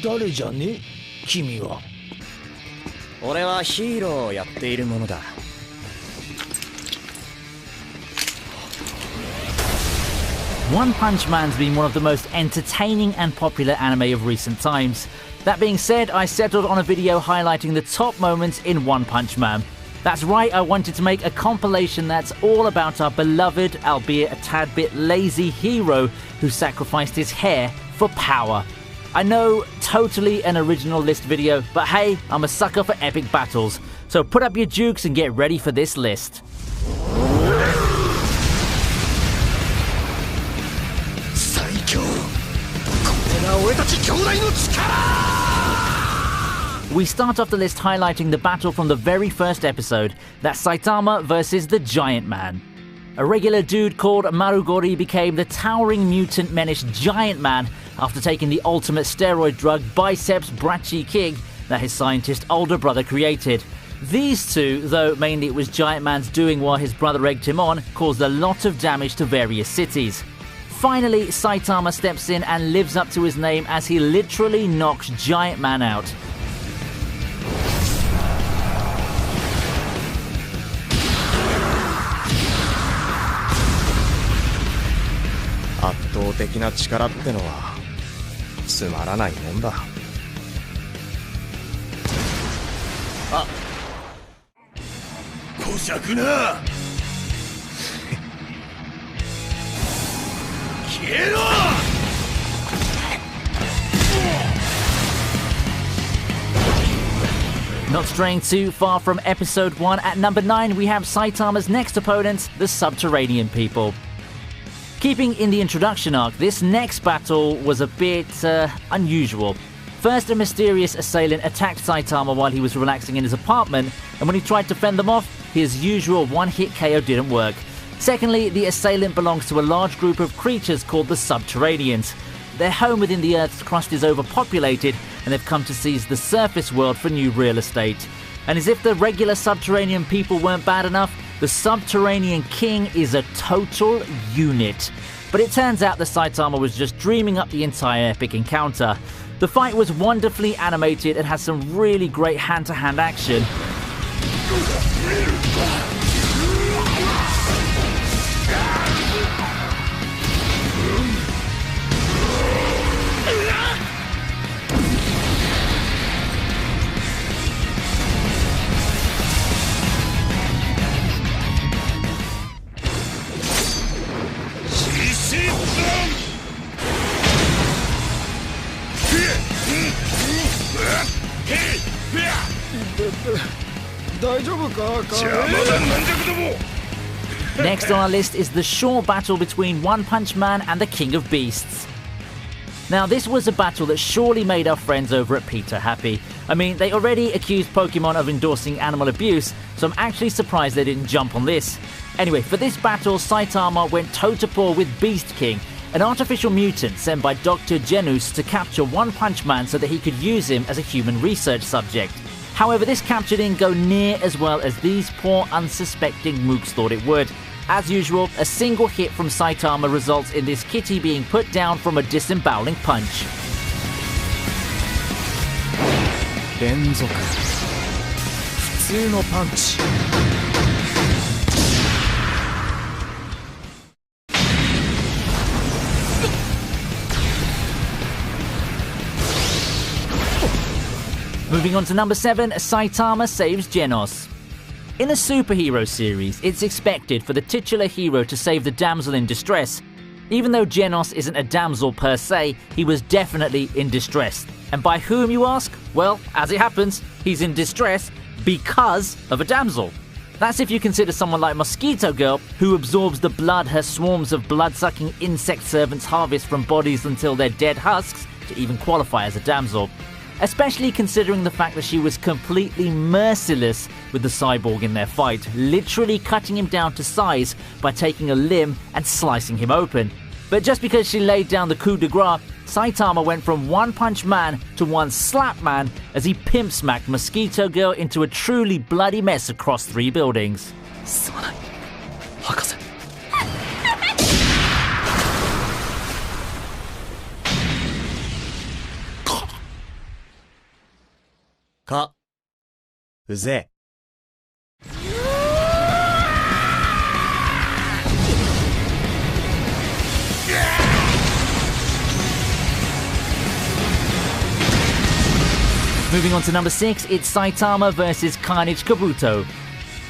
誰じゃね君は。俺はヒーローをやっているものだ。One Punch Man's been one of the most entertaining and popular anime of recent times. That being said, I settled on a video highlighting the top moments in One Punch Man. That's right, I wanted to make a compilation that's all about our beloved, albeit a tad bit lazy hero who sacrificed his hair for power. I know, totally an original list video, but hey, I'm a sucker for epic battles. So put up your jukes and get ready for this list. We start off the list highlighting the battle from the very first episode, that's Saitama versus the Giant Man. A regular dude called Marugori became the towering mutant menace Giant Man after taking the ultimate steroid drug Biceps Brachy King that his scientist older brother created. These two, though mainly it was Giant Man's doing while his brother egged him on, caused a lot of damage to various cities. Finally, Saitama steps in and lives up to his name as he literally knocks Giant Man out. Not straying too far from episode 1, at number 9 we have Saitama's next opponents, the Subterranean People. Keeping in the introduction arc, this next battle was a bit unusual. First, a mysterious assailant attacked Saitama while he was relaxing in his apartment, and when he tried to fend them off, his usual one-hit KO didn't work. Secondly, the assailant belongs to a large group of creatures called the Subterraneans. Their home within the Earth's crust is overpopulated, and they've come to seize the surface world for new real estate. And as if the regular Subterranean people weren't bad enough, the Subterranean King is a total unit. But it turns out that Saitama was just dreaming up the entire epic encounter. The fight was wonderfully animated and has some really great hand-to-hand action. Next on our list is the short battle between One Punch Man and the King of Beasts. Now this was a battle that surely made our friends over at Peter happy. I mean, they already accused Pokemon of endorsing animal abuse, so I'm actually surprised they didn't jump on this. Anyway, for this battle, Saitama went toe-to-paw with Beast King, an artificial mutant sent by Dr. Genus to capture One Punch Man so that he could use him as a human research subject. However, this capture didn't go near as well as these poor unsuspecting mooks thought it would. As usual, a single hit from Saitama results in this kitty being put down from a disemboweling punch. Moving on to number 7, Saitama saves Genos. In a superhero series, it's expected for the titular hero to save the damsel in distress. Even though Genos isn't a damsel per se, he was definitely in distress. And by whom, you ask? Well, as it happens, he's in distress because of a damsel. That's if you consider someone like Mosquito Girl, who absorbs the blood her swarms of blood-sucking insect servants harvest from bodies until they're dead husks, to even qualify as a damsel. Especially considering the fact that she was completely merciless with the cyborg in their fight, literally cutting him down to size by taking a limb and slicing him open. But just because she laid down the coup de grace, Saitama went from One Punch Man to One Slap Man as he pimp smacked Mosquito Girl into a truly bloody mess across 3 buildings. うぜ Moving on to number 6, it's Saitama versus Carnage Kabuto.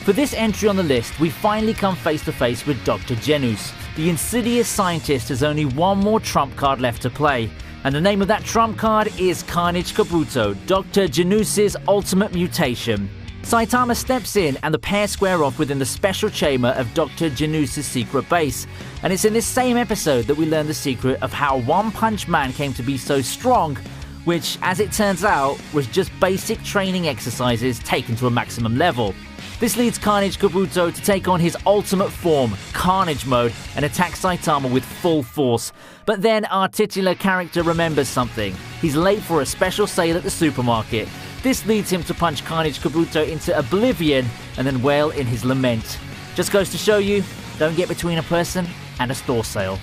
For this entry on the list, we finally come face to face with Dr. Genus. The insidious scientist has only one more trump card left to play, and the name of that trump card is Carnage Kabuto, Dr. Genus's ultimate mutation. Saitama steps in and the pair square off within the special chamber of Dr. Genus's secret base, and it's in this same episode that we learn the secret of how One Punch Man came to be so strong, which, as it turns out, was just basic training exercises taken to a maximum level. This leads Carnage Kabuto to take on his ultimate form, Carnage Mode, and attack Saitama with full force. But then our titular character remembers something. He's late for a special sale at the supermarket. This leads him to punch Carnage Kabuto into oblivion and then wail in his lament. Just goes to show you, don't get between a person and a store sale.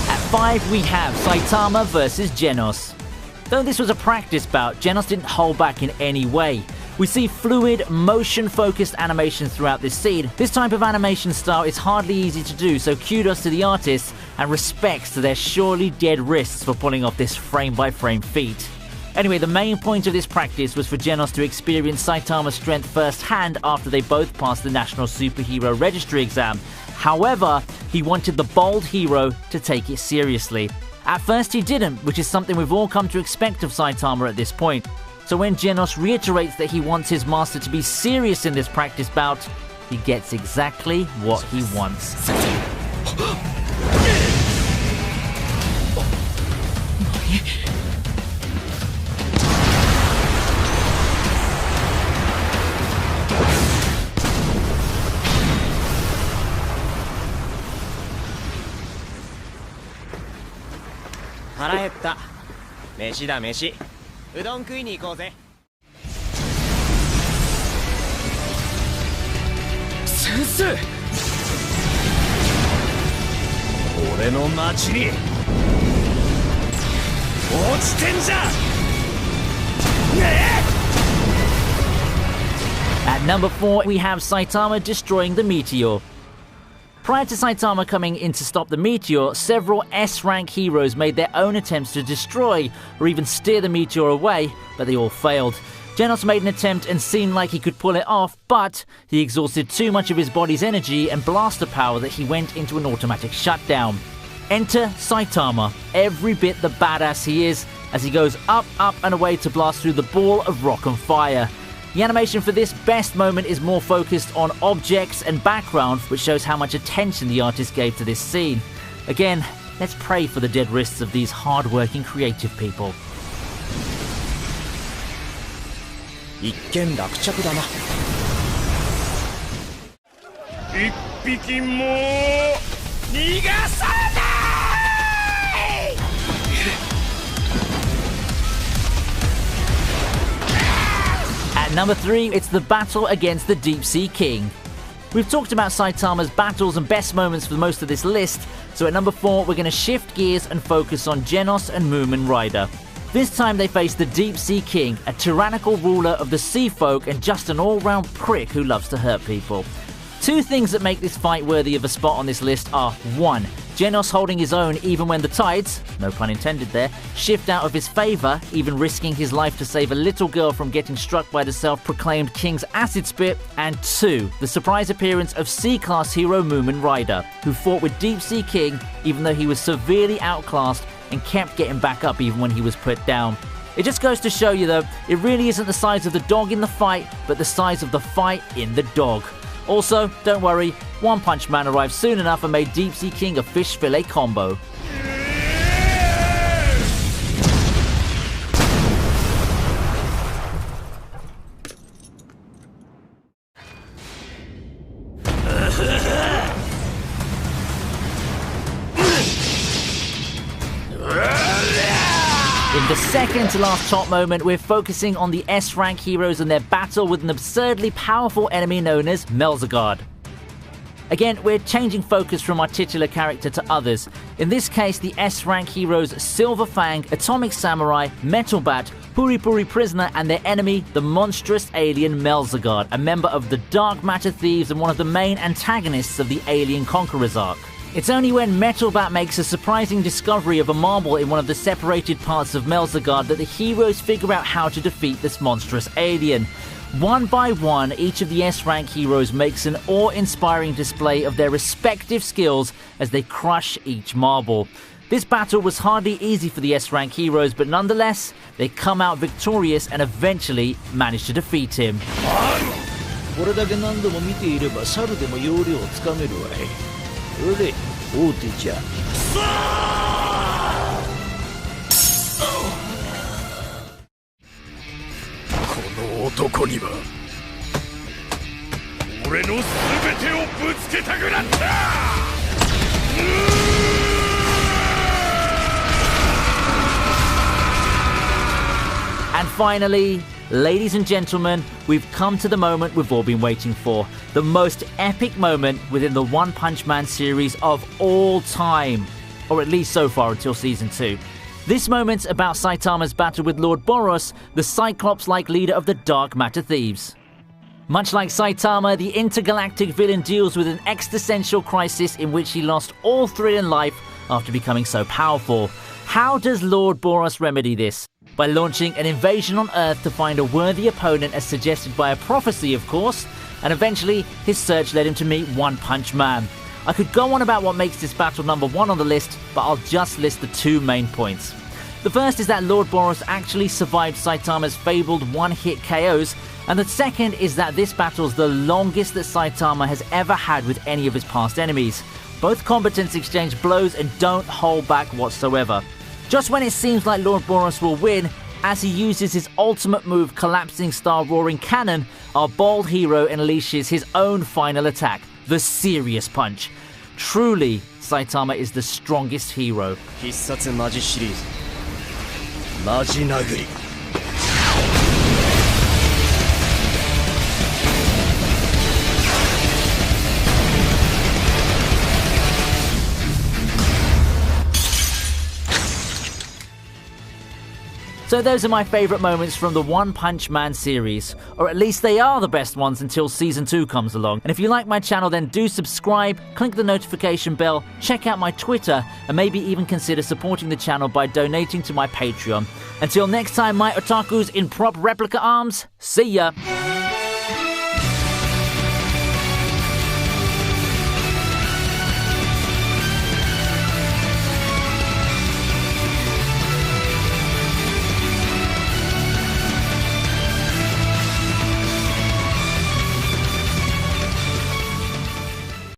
At 5 we have Saitama versus Genos. Though this was a practice bout, Genos didn't hold back in any way. We see fluid, motion-focused animations throughout this scene. This type of animation style is hardly easy to do, so kudos to the artists and respects to their surely dead wrists for pulling off this frame-by-frame feat. Anyway, the main point of this practice was for Genos to experience Saitama's strength firsthand after they both passed the National Superhero Registry exam. However, he wanted the bold hero to take it seriously. At first he didn't, which is something we've all come to expect of Saitama at this point. So when Genos reiterates that he wants his master to be serious in this practice bout, he gets exactly what he wants. At number 4, we have Saitama destroying the meteor. Prior to Saitama coming in to stop the meteor, several S-rank heroes made their own attempts to destroy or even steer the meteor away, but they all failed. Genos made an attempt and seemed like he could pull it off, but he exhausted too much of his body's energy and blaster power that he went into an automatic shutdown. Enter Saitama, every bit the badass he is, as he goes up, up and away to blast through the ball of rock and fire. The animation for this best moment is more focused on objects and background, which shows how much attention the artist gave to this scene. Again, let's pray for the dead wrists of these hard-working creative people. At number 3, it's the battle against the Deep Sea King. We've talked about Saitama's battles and best moments for most of this list, so at number 4 we're going to shift gears and focus on Genos and Moomin Rider. This time they face the Deep Sea King, a tyrannical ruler of the sea folk and just an all-round prick who loves to hurt people. Two things that make this fight worthy of a spot on this list are 1. Genos holding his own even when the tides, no pun intended there, shift out of his favour, even risking his life to save a little girl from getting struck by the self-proclaimed King's acid spit, and 2. The surprise appearance of C-class hero Moomin Rider, who fought with Deep Sea King even though he was severely outclassed and kept getting back up even when he was put down. It just goes to show you though, it really isn't the size of the dog in the fight, but the size of the fight in the dog. Also, don't worry, One Punch Man arrived soon enough and made Deep Sea King a fish fillet combo. In the second to last top moment, we're focusing on the S-rank heroes and their battle with an absurdly powerful enemy known as Melzagard. Again, we're changing focus from our titular character to others. In this case, the S-rank heroes Silver Fang, Atomic Samurai, Metal Bat, Puri Puri Prisoner, and their enemy, the monstrous alien Melzagard, a member of the Dark Matter Thieves and one of the main antagonists of the Alien Conquerors arc. It's only when Metal Bat makes a surprising discovery of a marble in one of the separated parts of Melzagard that the heroes figure out how to defeat this monstrous alien. One by one, each of the S-rank heroes makes an awe-inspiring display of their respective skills as they crush each marble. This battle was hardly easy for the S-rank heroes, but nonetheless, they come out victorious and eventually manage to defeat him. これだけ何度も見ていれば猿でも要領をつかめるわい。それで大手じゃ。この男には俺の全てをぶつけたくなった。And finally, ladies and gentlemen, we've come to the moment we've all been waiting for. The most epic moment within the One Punch Man series of all time. Or at least so far until Season 2. This moment's about Saitama's battle with Lord Boros, the Cyclops-like leader of the Dark Matter Thieves. Much like Saitama, the intergalactic villain deals with an existential crisis in which he lost all thrill in life after becoming so powerful. How does Lord Boros remedy this? By launching an invasion on Earth to find a worthy opponent as suggested by a prophecy, of course, and eventually his search led him to meet One Punch Man. I could go on about what makes this battle number one on the list, but I'll just list the two main points. The first is that Lord Boros actually survived Saitama's fabled one-hit KOs, and the second is that this battle's the longest that Saitama has ever had with any of his past enemies. Both combatants exchange blows and don't hold back whatsoever. Just when it seems like Lord Boros will win, as he uses his ultimate move Collapsing Star Roaring Cannon, our bold hero unleashes his own final attack, the Serious Punch. Truly, Saitama is the strongest hero. 必殺マジシリーズマジ殴り So those are my favourite moments from the One Punch Man series, or at least they are the best ones until Season 2 comes along. And if you like my channel, then do subscribe, click the notification bell, check out my Twitter, and maybe even consider supporting the channel by donating to my Patreon. Until next time, my otakus in prop replica arms, see ya!